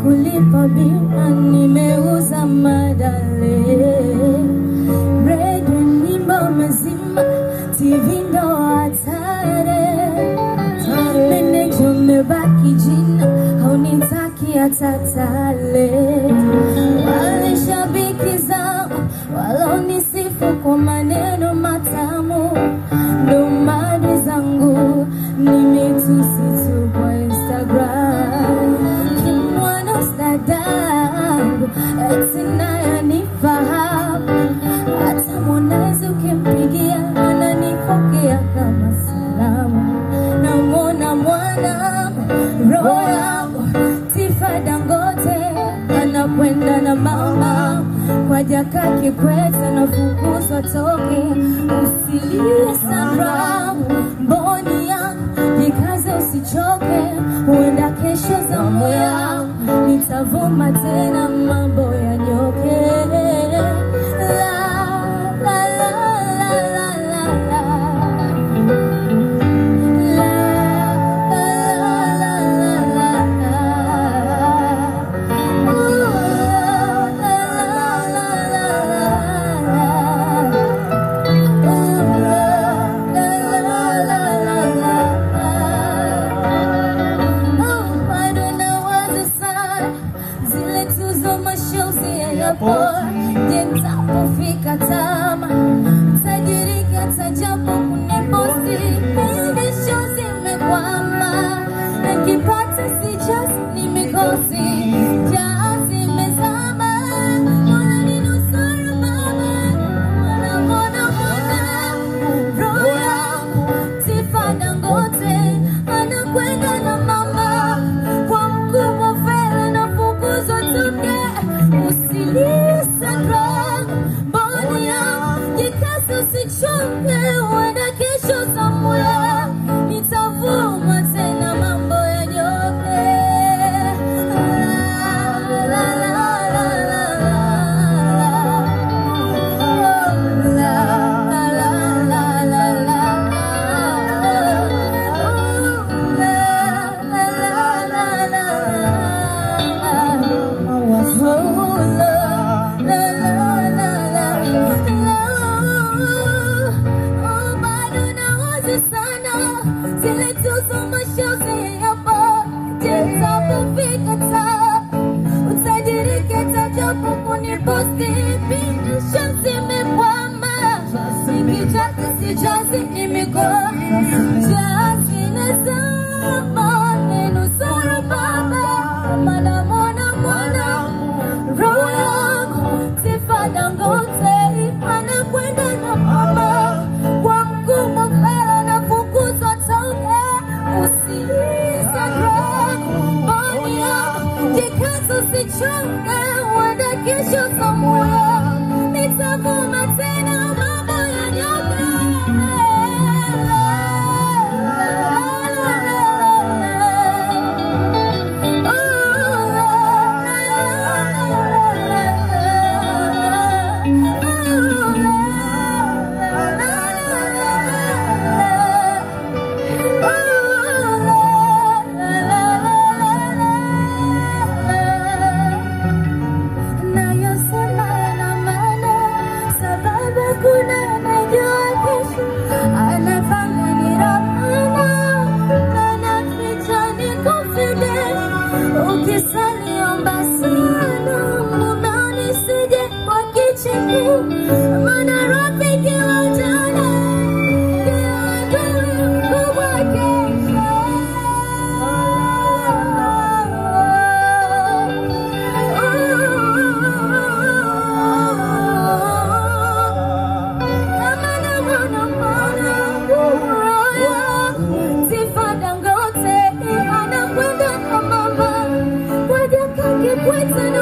Kulipa bima nimeuza madale, radio nyimbo mezima, TV ndo hatare. Meneja umebaki jina, haunitaki hata tale. Wale shabiki zangu walonisifu kwa maneno matamu, ndo mali zangu nimetusi tu kwa Instagram. Etina nifahamu, hata Harmonize ukimpigia ananipokea kama salamu. Namwona mwanangu, roho yangu, Tifa Dangote anakwenda na mama kwa Jakaya Kikwete, nafukuzwa toke. Usilie Sandra, mboni yangu, jikaze usichoke, huenda kesho zamu yangu nitavuma tena mambo ya nyoke. Nitapofika tama tajirika tajapo kuniposti, kesho zimekwama, nikipata si just ni mikosi, jazi mezama, mwana ninusuru mama, mwana roho yangu, Tifa Dangote anakwenda na mama kwa mkubwa fela, nafukuzwa toke. Usilie Sandra, mboni yangu, jikaze usichoke, huenda kesho somewhere nitavuma tena mambo ya nyoke. Jazi imekuwa jazi nazama, ninusuru baba, mana mwana roho yangu, Tifa Dangote anakwenda na mama kwa mkubwa fela, nafukuzwa toke. Usilie Sandra, mboni yangu, jikaze usichoke, huenda kesho somewhere nitavuma tena mambo ya nyoke. What's